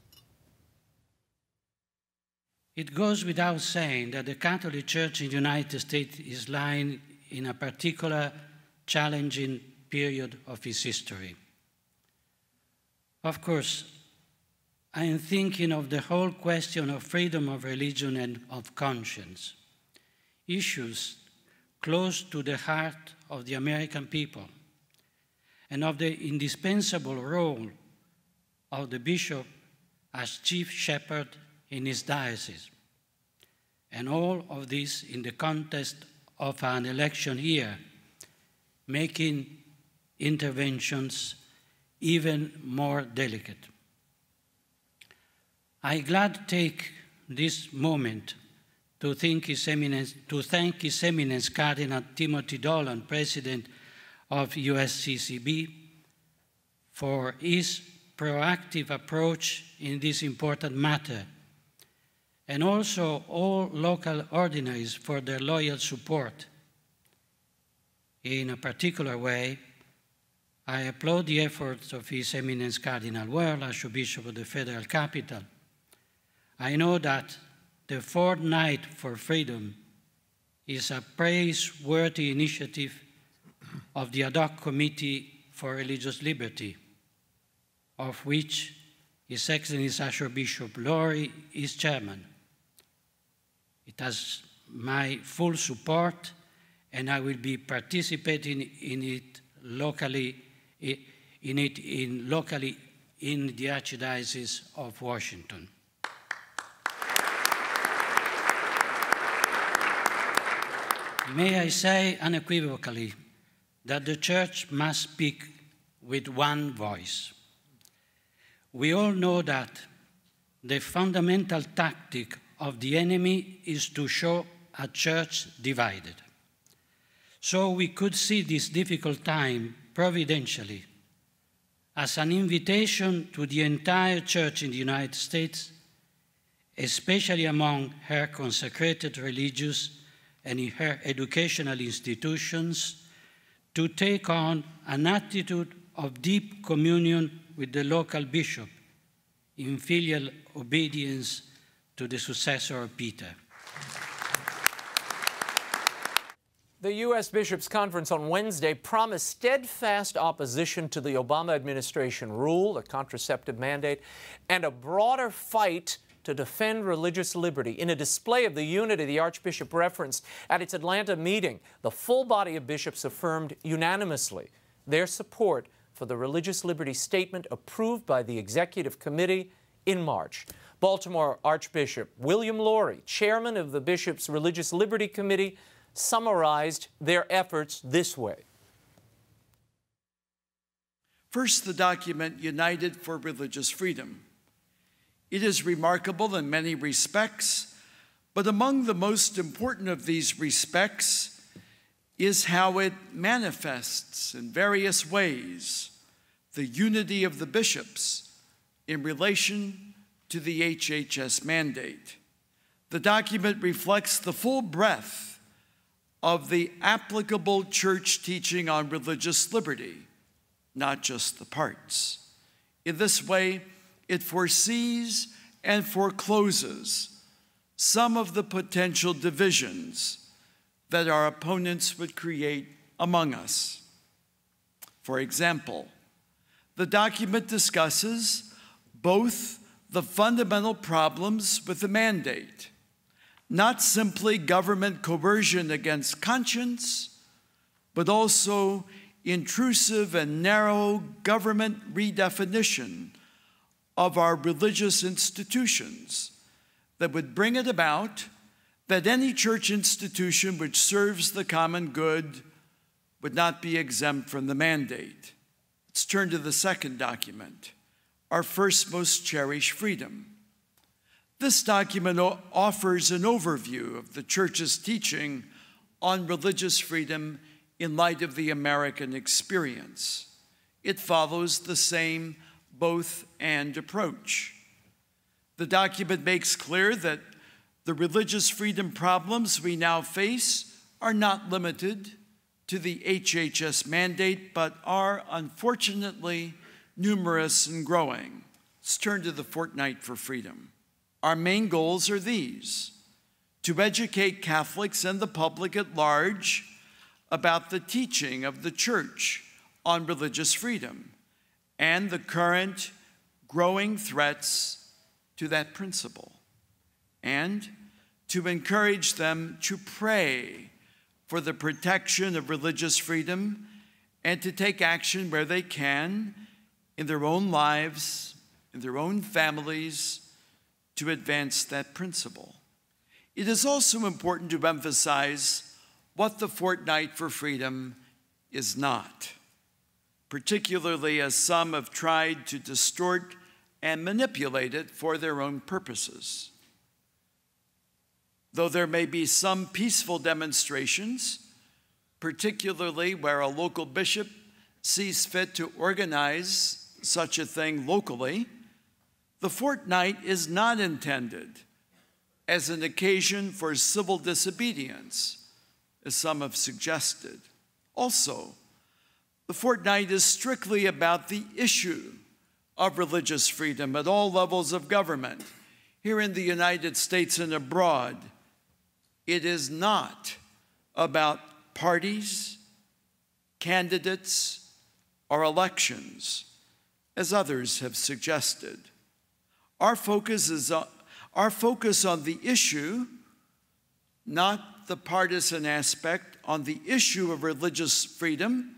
Speaker 8: It goes without saying that the Catholic Church in the United States is lying in a particular challenging period of its history. Of course, I am thinking of the whole question of freedom of religion and of conscience, issues close to the heart of the American people, and of the indispensable role of the bishop as chief shepherd in his diocese, and all of this in the context of an election year, making interventions even more delicate. I gladly take this moment to thank His Eminence Cardinal Timothy Dolan, President of USCCB, for his proactive approach in this important matter, and also all local ordinaries for their loyal support. In a particular way, I applaud the efforts of His Eminence Cardinal World, Archbishop of the Federal Capital. I know that the Fortnight for Freedom is a praiseworthy initiative of the Ad Hoc Committee for Religious Liberty, of which His Excellency Archbishop Lori is chairman. It has my full support, and I will be participating in it locally in the Archdiocese of Washington. May I say unequivocally that the Church must speak with one voice. We all know that the fundamental tactic of the enemy is to show a church divided. So we could see this difficult time providentially as an invitation to the entire church in the United States, especially among her consecrated religious and in her educational institutions, to take on an attitude of deep communion with the local bishop in filial obedience to the successor of Peter.
Speaker 2: The U.S. Bishops' Conference on Wednesday promised steadfast opposition to the Obama administration rule, the contraceptive mandate, and a broader fight to defend religious liberty. In a display of the unity the Archbishop referenced at its Atlanta meeting, the full body of bishops affirmed unanimously their support for the religious liberty statement approved by the Executive Committee in March. Baltimore Archbishop William Lori, chairman of the Bishops' Religious Liberty Committee, summarized their efforts this way.
Speaker 9: First, the document United for Religious Freedom. It is remarkable in many respects, but among the most important of these respects is how it manifests in various ways the unity of the bishops in relation to the HHS mandate. The document reflects the full breadth of the applicable church teaching on religious liberty, not just the parts. In this way, it foresees and forecloses some of the potential divisions that our opponents would create among us. For example, the document discusses both the fundamental problems with the mandate, not simply government coercion against conscience, but also intrusive and narrow government redefinition of our religious institutions that would bring it about that any church institution which serves the common good would not be exempt from the mandate. Let's turn to the second document, our first most cherished freedom. This document offers an overview of the church's teaching on religious freedom in light of the American experience. It follows the same both-and approach. The document makes clear that the religious freedom problems we now face are not limited to the HHS mandate, but are unfortunately numerous and growing. Let's turn to the Fortnight for Freedom. Our main goals are these: to educate Catholics and the public at large about the teaching of the Church on religious freedom and the current growing threats to that principle, and to encourage them to pray for the protection of religious freedom and to take action where they can in their own lives, in their own families, to advance that principle. It is also important to emphasize what the Fortnight for Freedom is not, particularly as some have tried to distort and manipulate it for their own purposes. Though there may be some peaceful demonstrations, particularly where a local bishop sees fit to organize such a thing locally, the Fortnight is not intended as an occasion for civil disobedience, as some have suggested. Also, the Fortnight is strictly about the issue of religious freedom at all levels of government, here in the United States and abroad. It is not about parties, candidates, or elections, as others have suggested. Our focus on the issue, not the partisan aspect, on the issue of religious freedom,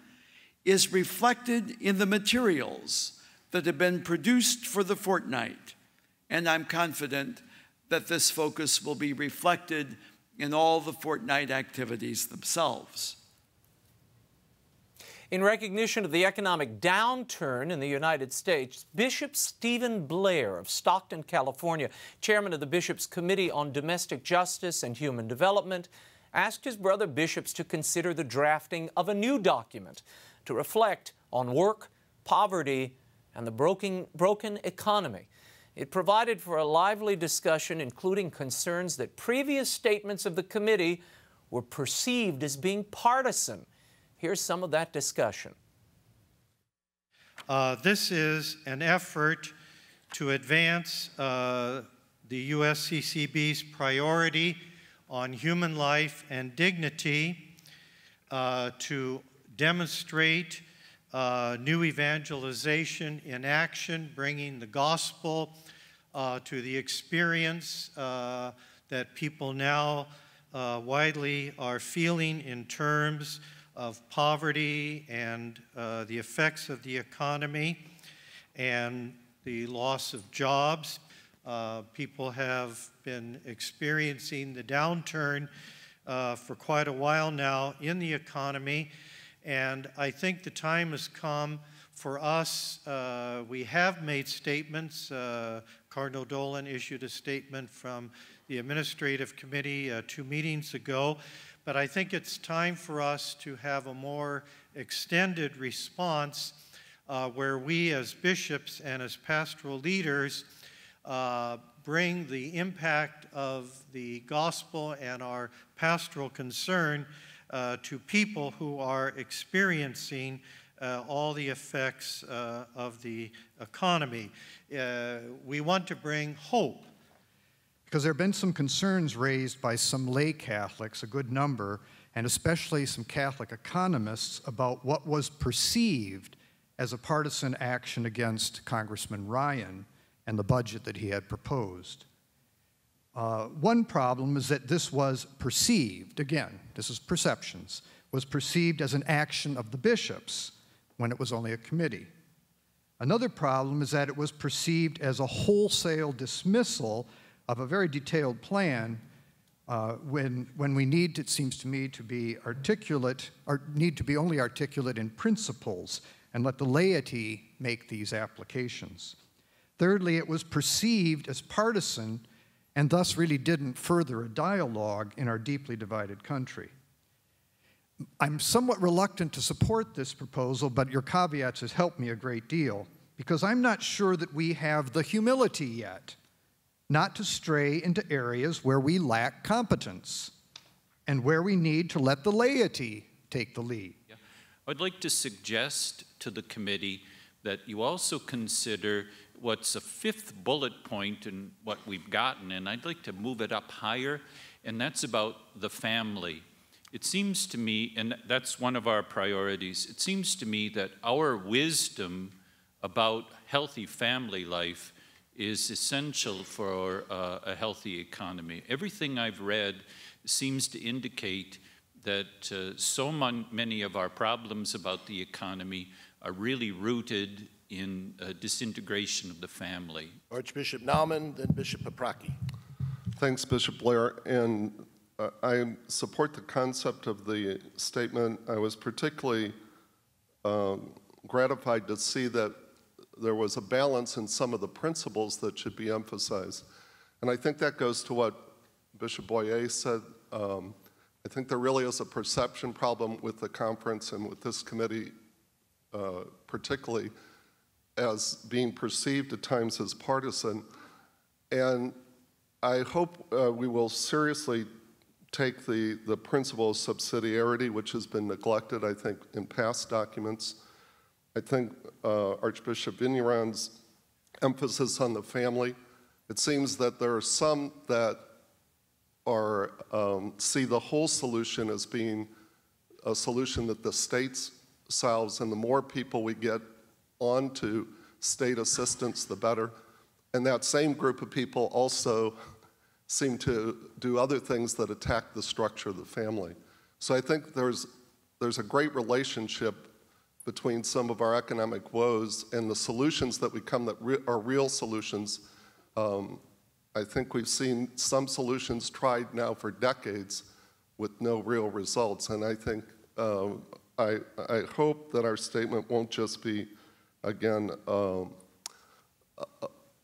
Speaker 9: is reflected in the materials that have been produced for the Fortnight, and I'm confident that this focus will be reflected in all the Fortnight activities themselves.
Speaker 2: In recognition of the economic downturn in the United States, Bishop Stephen Blair of Stockton, California, chairman of the Bishops' Committee on Domestic Justice and Human Development, asked his brother bishops to consider the drafting of a new document to reflect on work, poverty, and the broken economy. It provided for a lively discussion, including concerns that previous statements of the committee were perceived as being partisan. Here's some of that discussion.
Speaker 10: This is an effort to advance the USCCB's priority on human life and dignity, to demonstrate new evangelization in action, bringing the gospel to the experience that people now widely are feeling in terms of poverty and the effects of the economy and the loss of jobs. People have been experiencing the downturn for quite a while now in the economy, and I think the time has come for us. We have made statements. Cardinal Dolan issued a statement from the Administrative Committee 2 meetings ago, but I think it's time for us to have a more extended response where we as bishops and as pastoral leaders bring the impact of the gospel and our pastoral concern to people who are experiencing all the effects of the economy. We want to bring hope.
Speaker 11: Because there have been some concerns raised by some lay Catholics, a good number, and especially some Catholic economists, about what was perceived as a partisan action against Congressman Ryan and the budget that he had proposed. One problem is that this was perceived, again, this is perceptions, was perceived as an action of the bishops when it was only a committee. Another problem is that it was perceived as a wholesale dismissal of a very detailed plan when we need, it seems to me, to be articulate, or need to be only articulate in principles and let the laity make these applications. Thirdly, it was perceived as partisan and thus really didn't further a dialogue in our deeply divided country. I'm somewhat reluctant to support this proposal, but your caveats has helped me a great deal, because I'm not sure that we have the humility yet not to stray into areas where we lack competence and where we need to let the laity take the lead.
Speaker 12: Yeah. I'd like to suggest to the committee that you also consider what's a fifth bullet point in what we've gotten, and I'd like to move it up higher, and that's about the family. It seems to me, and that's one of our priorities, it seems to me that our wisdom about healthy family life is essential for a healthy economy. Everything I've read seems to indicate that so many of our problems about the economy are really rooted in disintegration of the family.
Speaker 13: Archbishop Naumann, then Bishop Paprocki.
Speaker 14: Thanks, Bishop Blair, and I support the concept of the statement. I was particularly gratified to see that there was a balance in some of the principles that should be emphasized. And I think that goes to what Bishop Boyer said. I think there really is a perception problem with the conference and with this committee particularly as being perceived at times as partisan. And I hope we will seriously take the principle of subsidiarity, which has been neglected, I think, in past documents. I think Archbishop Vigneron's emphasis on the family, it seems that there are some that are see the whole solution as being a solution that the states solves, and the more people we get onto state assistance, the better. And that same group of people also seem to do other things that attack the structure of the family. So I think there's a great relationship between some of our economic woes and the solutions that we come that are real solutions. I think we've seen some solutions tried now for decades with no real results, and I think I hope that our statement won't just be, again, a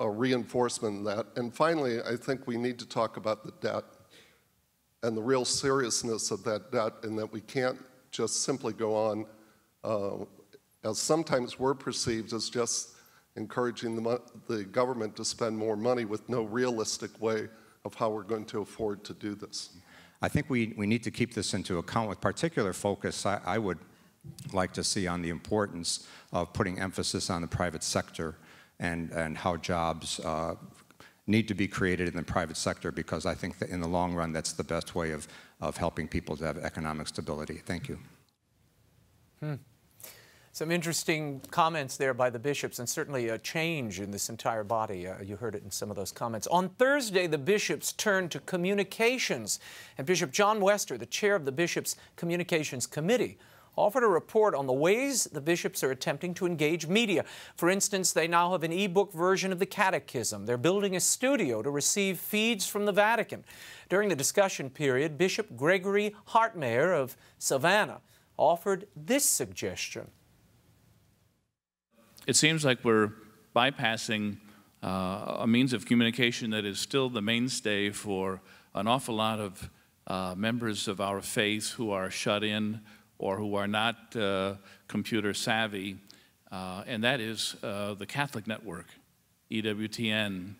Speaker 14: reinforcement of that. And finally, I think we need to talk about the debt and the real seriousness of that debt, and that we can't just simply go on, as sometimes we're perceived as just encouraging the government to spend more money with no realistic way of how we're going to afford to do this.
Speaker 15: I think we need to keep this into account with particular focus. I would like to see on the importance of putting emphasis on the private sector and how jobs need to be created in the private sector, because I think that in the long run that's the best way of helping people to have economic stability. Thank you.
Speaker 2: Some interesting comments there by the bishops, and certainly a change in this entire body. You heard it in some of those comments. On Thursday, the bishops turned to communications, and Bishop John Wester, the chair of the Bishops' Communications Committee, offered a report on the ways the bishops are attempting to engage media. For instance, they now have an e-book version of the Catechism. They're building a studio to receive feeds from the Vatican. During the discussion period, Bishop Gregory Hartmayer of Savannah offered this suggestion.
Speaker 16: It seems like we're bypassing a means of communication that is still the mainstay for an awful lot of members of our faith who are shut in or who are not computer savvy, and that is the Catholic Network, EWTN,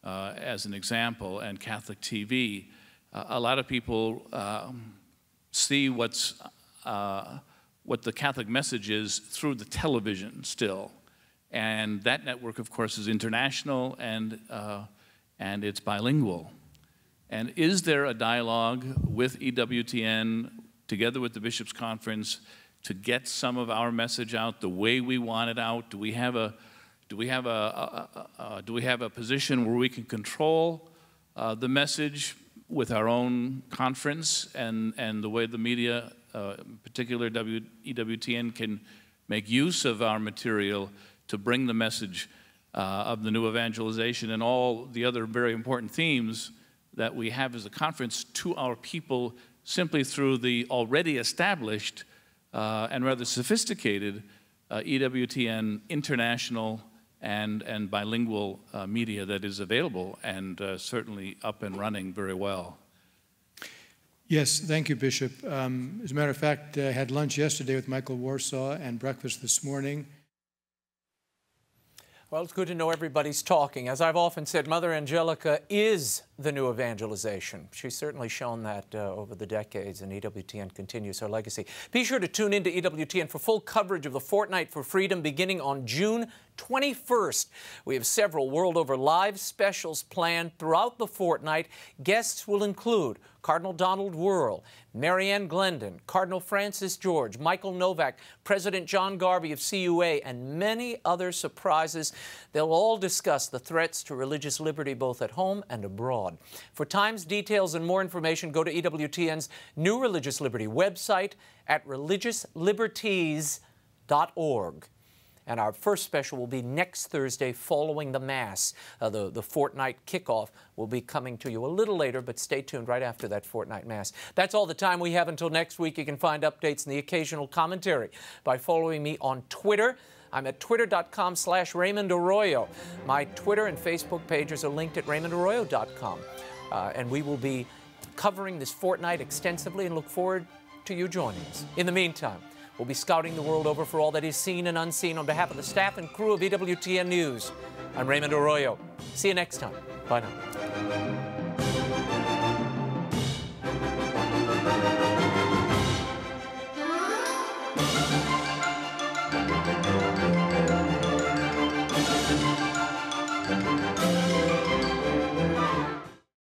Speaker 16: as an example, and Catholic TV. A lot of people see what the Catholic message is through the television still. And that network, of course, is international and it's bilingual. And is there a dialogue with EWTN together with the Bishops' Conference to get some of our message out the way we want it out? Do we have a position where we can control the message with our own conference and the way the media, in particular EWTN, can make use of our material to bring the message of the new evangelization and all the other very important themes that we have as a conference to our people simply through the already established and rather sophisticated EWTN international and bilingual media that is available and certainly up and running very well.
Speaker 17: Yes, thank you, Bishop. As a matter of fact, I had lunch yesterday with Michael Warsaw and breakfast this morning.
Speaker 2: Well, it's good to know everybody's talking. As I've often said, Mother Angelica is the new evangelization. She's certainly shown that over the decades, and EWTN continues her legacy. Be sure to tune into EWTN for full coverage of the Fortnight for Freedom beginning on June 21st. We have several world over live specials planned throughout the fortnight. Guests will include Cardinal Donald Wuerl, Marianne Glendon, Cardinal Francis George, Michael Novak, President John Garvey of CUA, and many other surprises. They'll all discuss the threats to religious liberty both at home and abroad. For times, details, and more information, go to EWTN's new Religious Liberty website at religiousliberties.org. And our first special will be next Thursday following the Mass. The fortnight kickoff will be coming to you a little later, but stay tuned right after that fortnight Mass. That's all the time we have until next week. You can find updates and the occasional commentary by following me on Twitter. I'm at twitter.com/Raymond Arroyo. My Twitter and Facebook pages are linked at raymondarroyo.com. And we will be covering this fortnight extensively and look forward to you joining us. In the meantime, we'll be scouting the world over for all that is seen and unseen. On behalf of the staff and crew of EWTN News, I'm Raymond Arroyo. See you next time. Bye now.